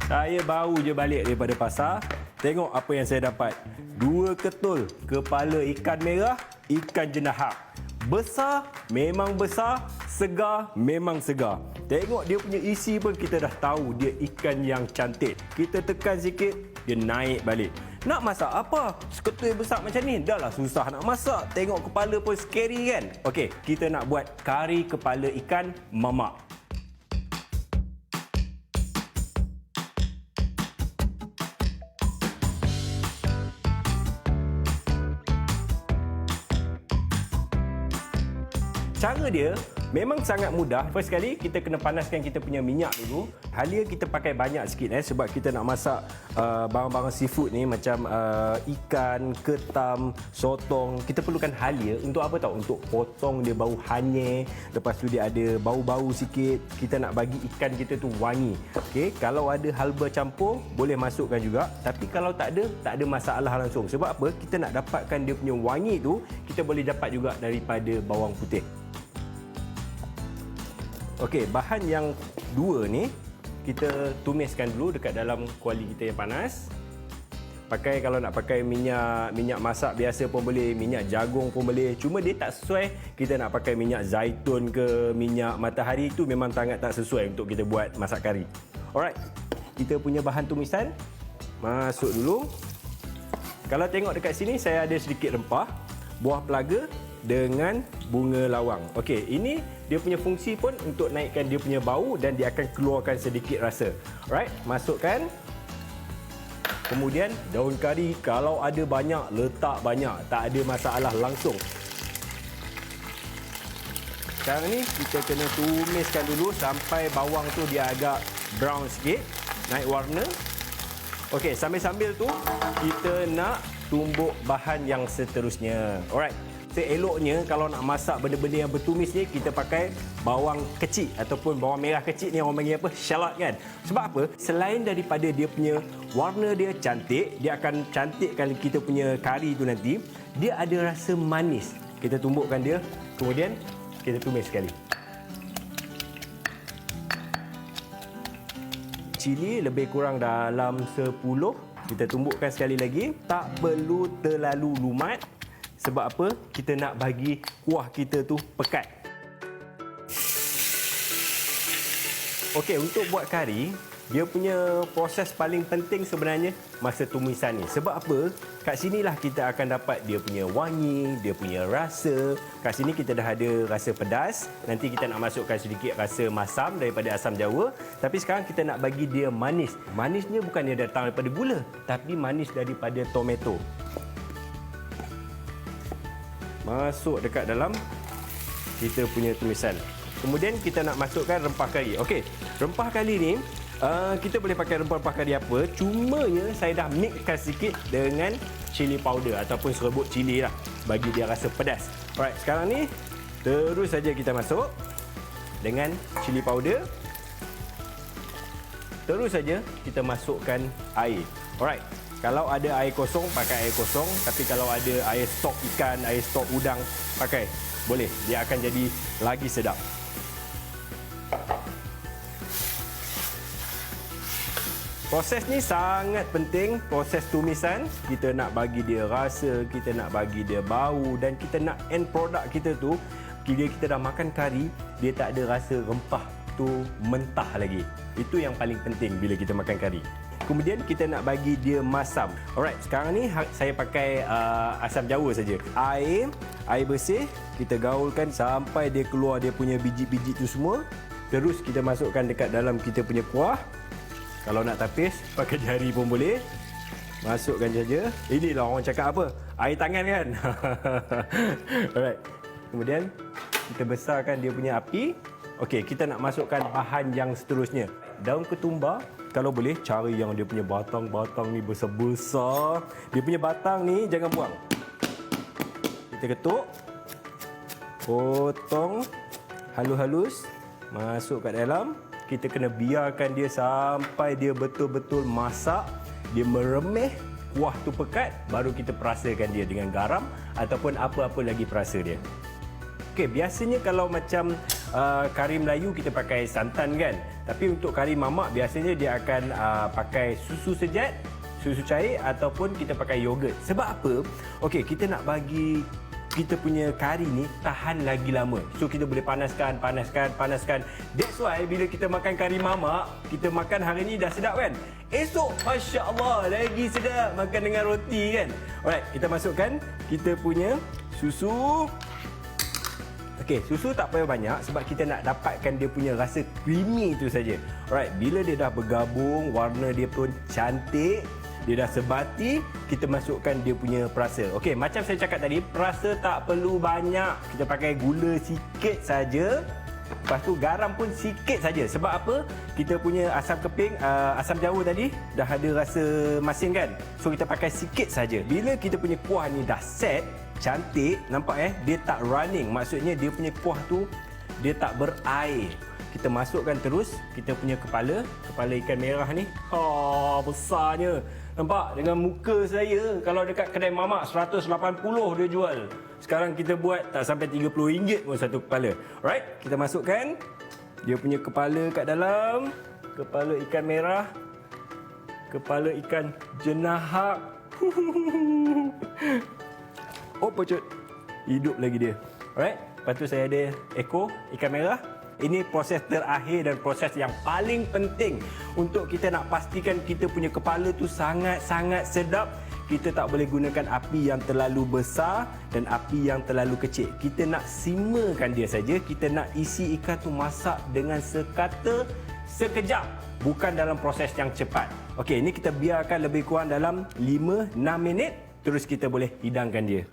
Saya baru je balik daripada pasar. Tengok apa yang saya dapat. 2 ketul kepala ikan merah, ikan jenahak. Besar, memang besar. Segar, memang segar. Tengok dia punya isi pun kita dah tahu dia ikan yang cantik. Kita tekan sikit, dia naik balik. Nak masak apa? Seketul besar macam ni. Dah lah susah nak masak. Tengok kepala pun scary kan? Okey, kita nak buat kari kepala ikan mamak. Cara dia memang sangat mudah. First kali kita kena panaskan kita punya minyak dulu. Halia kita pakai banyak sikit sebab kita nak masak barang-barang seafood ni macam ikan, ketam, sotong. Kita perlukan halia untuk apa tahu? Untuk potong dia bau hanyir. Lepas tu dia ada bau-bau sikit. Kita nak bagi ikan kita tu wangi. Okey, kalau ada halba campur boleh masukkan juga. Tapi kalau tak ada masalah langsung. Sebab apa? Kita nak dapatkan dia punya wangi tu, kita boleh dapat juga daripada bawang putih. Okey, bahan yang dua ni kita tumiskan dulu dekat dalam kuali kita yang panas. Pakai kalau nak pakai minyak masak biasa pun boleh, minyak jagung pun boleh. Cuma dia tak sesuai kita nak pakai minyak zaitun ke minyak matahari, itu memang sangat tak sesuai untuk kita buat masak kari. Alright. Kita punya bahan tumisan masuk dulu. Kalau tengok dekat sini saya ada sedikit rempah, buah pelaga dengan bunga lawang. Okey, ini dia punya fungsi pun untuk naikkan dia punya bau dan dia akan keluarkan sedikit rasa. Alright, masukkan. Kemudian daun kari kalau ada banyak, letak banyak. Tak ada masalah langsung. Sekarang ni kita kena tumiskan dulu sampai bawang tu dia agak brown sikit, naik warna. Okey, sambil-sambil tu kita nak tumbuk bahan yang seterusnya. Alright. Eloknya kalau nak masak benda-benda yang bertumis ni kita pakai bawang kecil ataupun bawang merah kecil ni, orang panggil apa? Shallot kan? Sebab apa? Selain daripada dia punya warna dia cantik, dia akan cantikkan kita punya kari tu nanti, dia ada rasa manis. Kita tumbukkan dia, kemudian kita tumis sekali. Cili lebih kurang dalam 10. Kita tumbukkan sekali lagi. Tak perlu terlalu lumat. Sebab apa? Kita nak bagi kuah kita tu pekat. Okey, untuk buat kari, dia punya proses paling penting sebenarnya masa tumisan ni. Sebab apa? Kat sinilah kita akan dapat dia punya wangi, dia punya rasa. Kat sini kita dah ada rasa pedas. Nanti kita nak masukkan sedikit rasa masam daripada asam jawa. Tapi sekarang kita nak bagi dia manis. Manisnya bukan dia datang daripada gula, tapi manis daripada tomato. Masuk dekat dalam kita punya tumisan. Kemudian kita nak masukkan rempah kari. Okey, rempah kari ni kita boleh pakai rempah kari apa. Cumanya saya dah mixkan sikit dengan cili powder ataupun serbuk cili lah, bagi dia rasa pedas. Alright, sekarang ni terus saja kita masuk dengan cili powder. Terus saja kita masukkan air. Alright. Kalau ada air kosong, pakai air kosong. Tapi kalau ada air stok ikan, air stok udang, pakai. Boleh. Dia akan jadi lagi sedap. Proses ni sangat penting. Proses tumisan. Kita nak bagi dia rasa, kita nak bagi dia bau. Dan kita nak end product kita tu, bila kita dah makan kari, dia tak ada rasa rempah tu mentah lagi. Itu yang paling penting bila kita makan kari. Kemudian kita nak bagi dia masam. Alright, sekarang ni saya pakai asam jawa saja. Air bersih, kita gaulkan sampai dia keluar dia punya biji-biji tu semua. Terus kita masukkan dekat dalam kita punya kuah. Kalau nak tapis, pakai jari pun boleh. Masukkan saja. Inilah orang cakap apa? Air tangan kan? Alright. Kemudian kita besarkan dia punya api. Okey, kita nak masukkan bahan yang seterusnya. Daun ketumbar. Kalau boleh, cari yang dia punya batang-batang ni besar-besar. Dia punya batang ni jangan buang. Kita ketuk. Potong. Halus-halus. Masuk kat dalam. Kita kena biarkan dia sampai dia betul-betul masak. Dia meremeh. Kuah tu pekat. Baru kita perasakan dia dengan garam. Ataupun apa-apa lagi perasa dia. Okey, biasanya kalau macam kari Melayu kita pakai santan kan. Tapi untuk kari mamak biasanya dia akan pakai susu sejat, susu cair ataupun kita pakai yogurt. Sebab apa? Okey, kita nak bagi kita punya kari ni tahan lagi lama. So kita boleh panaskan. That's why bila kita makan kari mamak, kita makan hari ni dah sedap kan? Esok Masya Allah lagi sedap makan dengan roti kan? Alright, kita masukkan kita punya susu. Okey, susu tak payah banyak sebab kita nak dapatkan dia punya rasa creamy tu saja. Alright, bila dia dah bergabung, warna dia pun cantik, dia dah sebati, kita masukkan dia punya perasa. Okey, macam saya cakap tadi, perasa tak perlu banyak. Kita pakai gula sikit saja. Lepas tu garam pun sikit saja. Sebab apa? Kita punya asam keping, asam jawa tadi dah ada rasa masin kan? So kita pakai sikit saja. Bila kita punya kuah ni dah set, cantik, nampak dia tak running. Maksudnya dia punya kuah tu dia tak berair. Kita masukkan terus kita punya kepala ikan merah ni. Besarnya. Nampak dengan muka saya kalau dekat kedai mamak 180 dia jual. Sekarang kita buat tak sampai RM30 pun satu kepala. Alright, kita masukkan dia punya kepala kat dalam. Kepala ikan merah. Kepala ikan jenahak. Oh, pecut. Hidup lagi dia. Alright, lepas tu saya ada ekor ikan merah. Ini proses terakhir dan proses yang paling penting untuk kita nak pastikan kita punya kepala tu sangat-sangat sedap. Kita tak boleh gunakan api yang terlalu besar dan api yang terlalu kecil. Kita nak simmerkan dia saja. Kita nak isi ikan tu masak dengan sekata sekejap, bukan dalam proses yang cepat. Okey, ini kita biarkan lebih kurang dalam 5-6 minit, terus kita boleh hidangkan dia.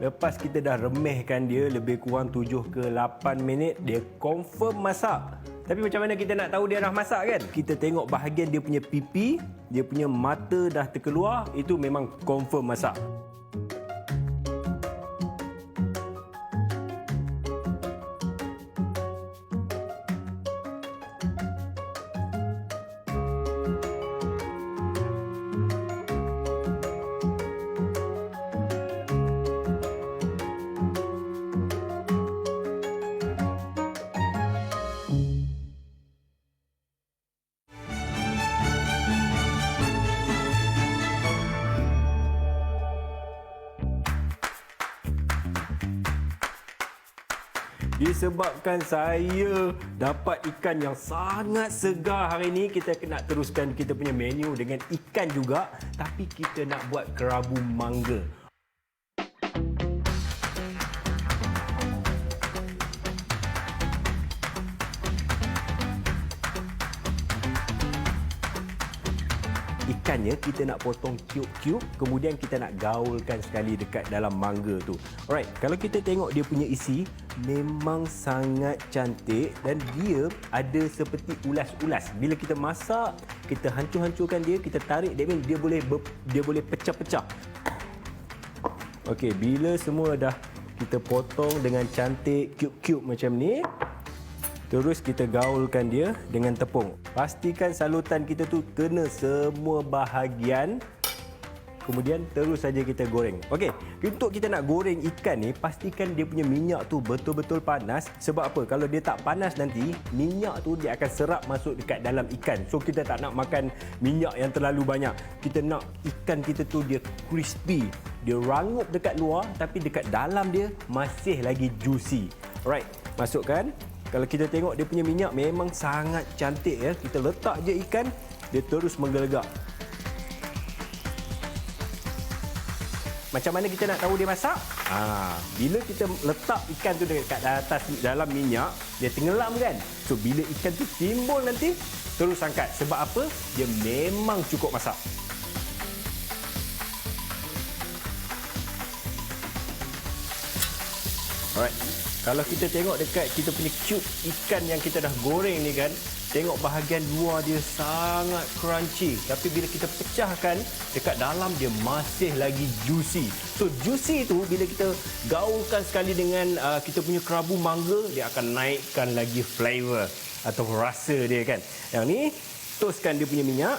Lepas kita dah remehkan dia lebih kurang 7 ke 8 minit, dia confirm masak. Tapi macam mana kita nak tahu dia dah masak kan? Kita tengok bahagian dia punya pipi, dia punya mata dah terkeluar, itu memang confirm masak. Disebabkan saya dapat ikan yang sangat segar hari ini, kita nak teruskan kita punya menu dengan ikan juga, tapi kita nak buat kerabu mangga. Ikannya kita nak potong cube-cube, kemudian kita nak gaulkan sekali dekat dalam mangga tu. Alright, kalau kita tengok dia punya isi, memang sangat cantik dan dia ada seperti ulas-ulas. Bila kita masak, kita hancur-hancurkan dia, kita tarik dia boleh pecah-pecah. Okey, bila semua dah kita potong dengan cantik cube-cube macam ni, terus kita gaulkan dia dengan tepung. Pastikan salutan kita tu kena semua bahagian. Kemudian terus saja kita goreng. Okey, untuk kita nak goreng ikan ni, pastikan dia punya minyak tu betul-betul panas. Sebab apa? Kalau dia tak panas nanti, minyak tu dia akan serap masuk dekat dalam ikan. So kita tak nak makan minyak yang terlalu banyak. Kita nak ikan kita tu dia crispy. Dia rangup dekat luar tapi dekat dalam dia masih lagi juicy. Alright, masukkan. Kalau kita tengok dia punya minyak memang sangat cantik ya. Kita letak je ikan, dia terus menggelegak. Macam mana kita nak tahu dia masak? Bila kita letak ikan tu dekat atas dalam minyak, dia tenggelam kan? So bila ikan tu timbul nanti, terus angkat. Sebab apa? Dia memang cukup masak. Alright. Kalau kita tengok dekat kita punya cube ikan yang kita dah goreng ni kan, tengok bahagian luar dia sangat crunchy. Tapi bila kita pecahkan, dekat dalam dia masih lagi juicy. So juicy tu bila kita gaulkan sekali dengan kita punya kerabu mangga, dia akan naikkan lagi flavor atau rasa dia kan. Yang ni, toastkan dia punya minyak.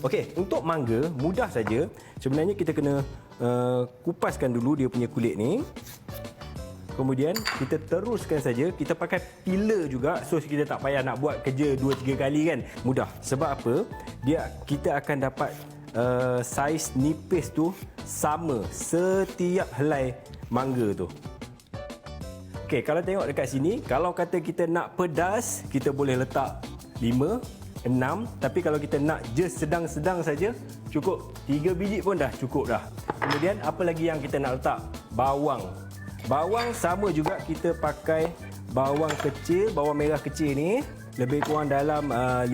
Okey, untuk mangga mudah saja. Sebenarnya kita kena kupaskan dulu dia punya kulit ni. Kemudian kita teruskan saja. Kita pakai peeler juga, so kita tak payah nak buat kerja 2-3 kali kan. Mudah. Sebab apa? Kita akan dapat saiz nipis tu sama setiap helai mangga tu. Okey, kalau tengok dekat sini, kalau kata kita nak pedas, kita boleh letak 5, 6, tapi kalau kita nak just sedang-sedang saja, cukup 3 biji pun dah cukup dah. Kemudian apa lagi yang kita nak letak? Bawang. Bawang sama juga, kita pakai bawang kecil, bawang merah kecil ni, lebih kurang dalam 5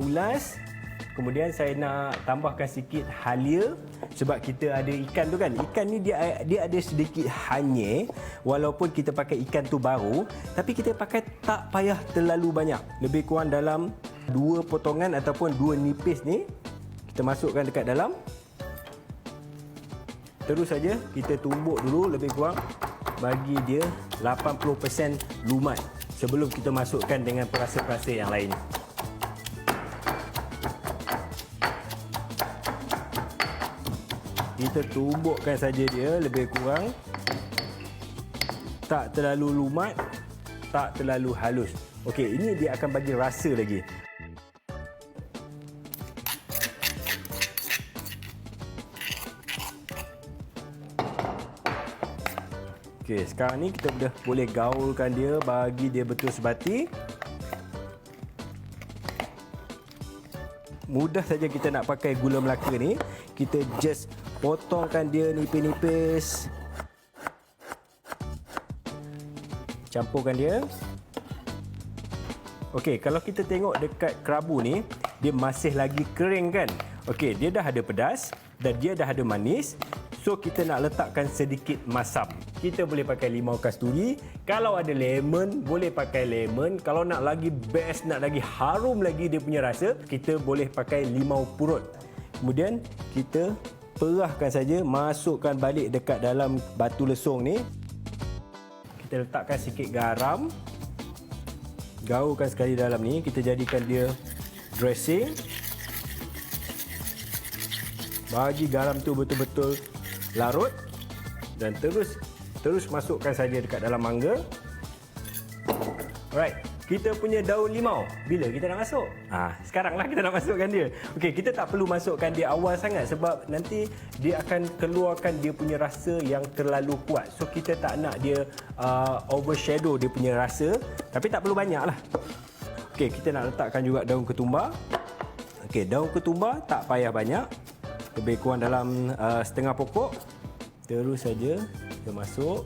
ulas. Kemudian saya nak tambahkan sikit halia sebab kita ada ikan tu kan. Ikan ni dia ada sedikit hanyir, walaupun kita pakai ikan tu baru, tapi kita pakai tak payah terlalu banyak. Lebih kurang dalam 2 potongan ataupun 2 nipis ni kita masukkan dekat dalam. Terus saja kita tumbuk dulu lebih kurang bagi dia 80% lumat sebelum kita masukkan dengan perasa-perasa yang lain. Kita tumbukkan saja dia lebih kurang, tak terlalu lumat, tak terlalu halus. Okey, ini dia akan bagi rasa lagi. Okey, sekarang ni kita dah boleh gaulkan dia bagi dia betul sebati. Mudah saja kita nak pakai gula Melaka ni. Kita just potongkan dia nipis-nipis. Campurkan dia. Okey, kalau kita tengok dekat kerabu ni, dia masih lagi kering kan? Okey, dia dah ada pedas dan dia dah ada manis. So, kita nak letakkan sedikit masam. Kita boleh pakai limau kasturi. Kalau ada lemon, boleh pakai lemon. Kalau nak lagi best, nak lagi harum lagi dia punya rasa, kita boleh pakai limau purut. Kemudian, kita perahkan saja, masukkan balik dekat dalam batu lesung ni. Kita letakkan sikit garam. Gaulkan sekali dalam ni. Kita jadikan dia dressing. Bagi garam tu betul-betul larut dan terus masukkan saja dekat dalam mangga. Alright, kita punya daun limau bila kita nak masuk? Sekaranglah kita nak masukkan dia. Okey, kita tak perlu masukkan dia awal sangat sebab nanti dia akan keluarkan dia punya rasa yang terlalu kuat. So kita tak nak dia overshadow dia punya rasa, tapi tak perlu banyaklah. Okey, kita nak letakkan juga daun ketumbar. Okey, daun ketumbar tak payah banyak. Lebih kurang dalam setengah pokok. Terus saja kita masuk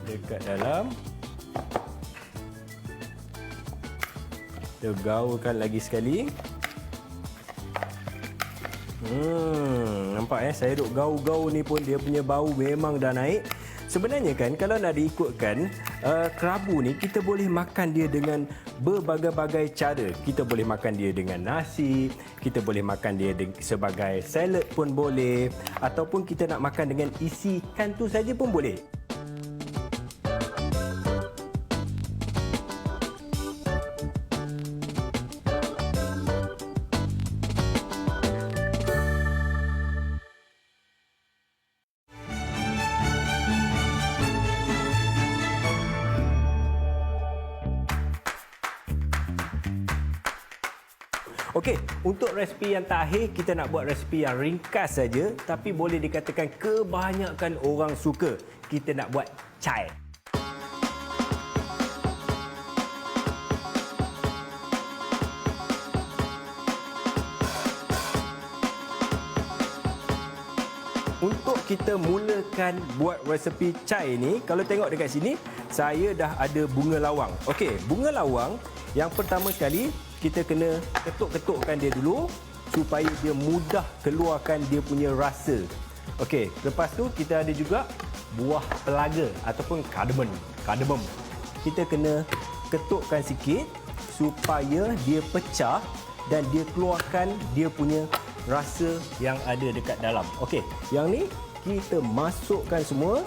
dekat dalam. Kita gaulkan lagi sekali. Nampak saya duk gaul-gaul ni pun dia punya bau memang dah naik. Sebenarnya kan kalau nak diikutkan, kerabu ni kita boleh makan dia dengan berbagai-bagai cara. Kita boleh makan dia dengan nasi, kita boleh makan dia sebagai salad pun boleh, ataupun kita nak makan dengan isi ikan tu saja pun boleh. Okey, untuk resipi yang terakhir, kita nak buat resipi yang ringkas saja, tapi boleh dikatakan kebanyakan orang suka. Kita nak buat cai. Untuk kita mulakan buat resepi cai ni, kalau tengok dekat sini, saya dah ada bunga lawang. Okey, bunga lawang yang pertama sekali kita kena ketuk-ketukkan dia dulu supaya dia mudah keluarkan dia punya rasa. Okey, lepas tu kita ada juga buah pelaga ataupun cardamom. Kita kena ketukkan sikit supaya dia pecah dan dia keluarkan dia punya rasa yang ada dekat dalam. Okey, yang ni kita masukkan semua.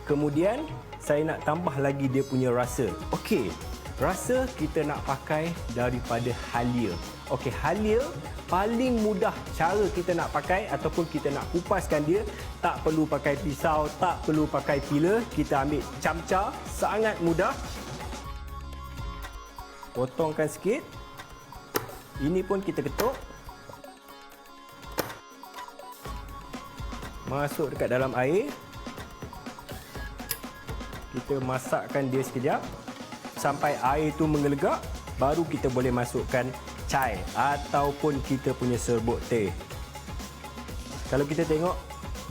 Kemudian saya nak tambah lagi dia punya rasa. Okey, rasa kita nak pakai daripada halia. Okey, halia paling mudah cara kita nak pakai ataupun kita nak kupaskan dia. Tak perlu pakai pisau, tak perlu pakai peeler. Kita ambil camca, sangat mudah. Potongkan sikit. Ini pun kita ketuk. Masuk dekat dalam air. Kita masakkan dia sekejap sampai air tu mengelegak, baru kita boleh masukkan chai ataupun kita punya serbuk teh. Kalau kita tengok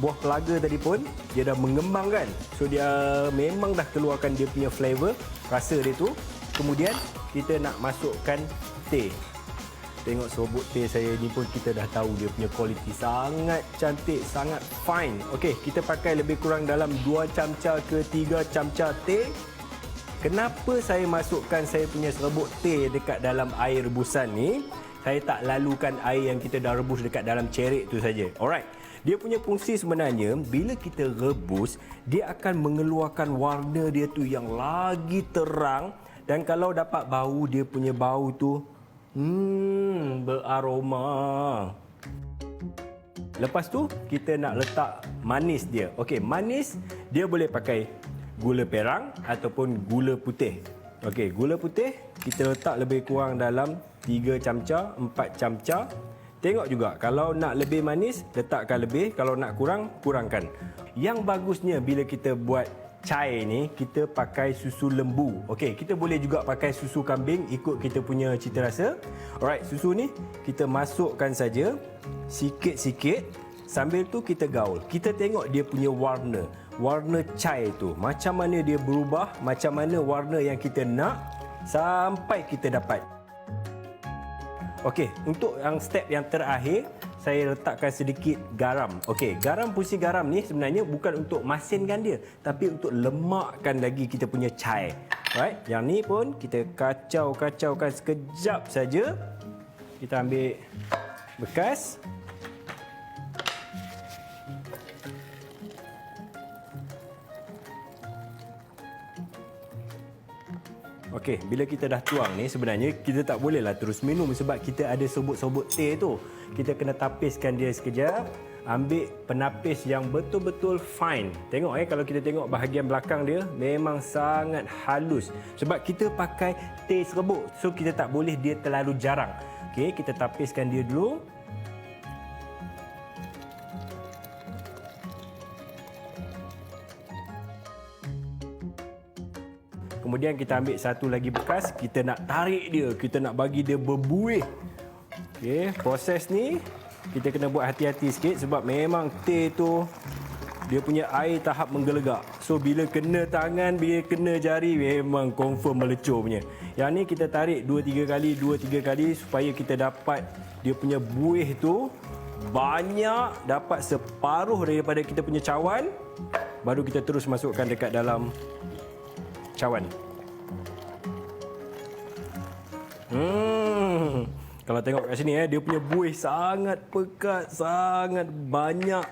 buah pelaga tadi pun dia dah mengembang kan. So dia memang dah keluarkan dia punya flavor, rasa dia tu. Kemudian kita nak masukkan teh. Tengok serbuk teh saya ni pun kita dah tahu dia punya kualiti sangat cantik, sangat fine. Okey, kita pakai lebih kurang dalam 2 camca ke 3 camca teh. Kenapa saya masukkan saya punya serbuk teh dekat dalam air rebusan ni? Saya tak lalukan air yang kita dah rebus dekat dalam cerik tu saja. Alright. Dia punya fungsi sebenarnya bila kita rebus, dia akan mengeluarkan warna dia tu yang lagi terang, dan kalau dapat bau, dia punya bau tu beraroma. Lepas tu kita nak letak manis dia. Okey, manis dia boleh pakai gula perang ataupun gula putih. Okey, gula putih kita letak lebih kurang dalam 3 camca, 4 camca. Tengok juga, kalau nak lebih manis letakkan lebih, kalau nak kurang, kurangkan. Yang bagusnya bila kita buat chai ni, kita pakai susu lembu. Okey, kita boleh juga pakai susu kambing ikut kita punya cita rasa. Alright, susu ni kita masukkan saja sikit-sikit. Sambil tu kita gaul. Kita tengok dia punya warna. Warna chai tu macam mana dia berubah, macam mana warna yang kita nak sampai kita dapat. Okey, untuk yang step yang terakhir, saya letakkan sedikit garam. Okey, garam, fungsi garam ni sebenarnya bukan untuk masinkan dia, tapi untuk lemakkan lagi kita punya chai. Right? Yang ni pun kita kacau-kacaukan sekejap saja. Kita ambil bekas. Okey, bila kita dah tuang ni, sebenarnya kita tak bolehlah terus minum sebab kita ada serbuk-serbuk teh tu. Kita kena tapiskan dia sekejap. Ambil penapis yang betul-betul fine. Tengok kalau kita tengok bahagian belakang dia memang sangat halus. Sebab kita pakai teh serbuk. So kita tak boleh dia terlalu jarang. Okey, kita tapiskan dia dulu. Kemudian kita ambil satu lagi bekas, kita nak tarik dia, kita nak bagi dia berbuih. Okey, proses ni kita kena buat hati-hati sikit sebab memang teh tu dia punya air tahap menggelegak. So bila kena tangan, bila kena jari memang confirm melecur punya. Yang ni kita tarik 2-3 kali supaya kita dapat dia punya buih tu banyak, dapat separuh daripada kita punya cawan. Baru kita terus masukkan dekat dalam cawan. Kalau tengok kat sini dia punya buih sangat pekat, sangat banyak.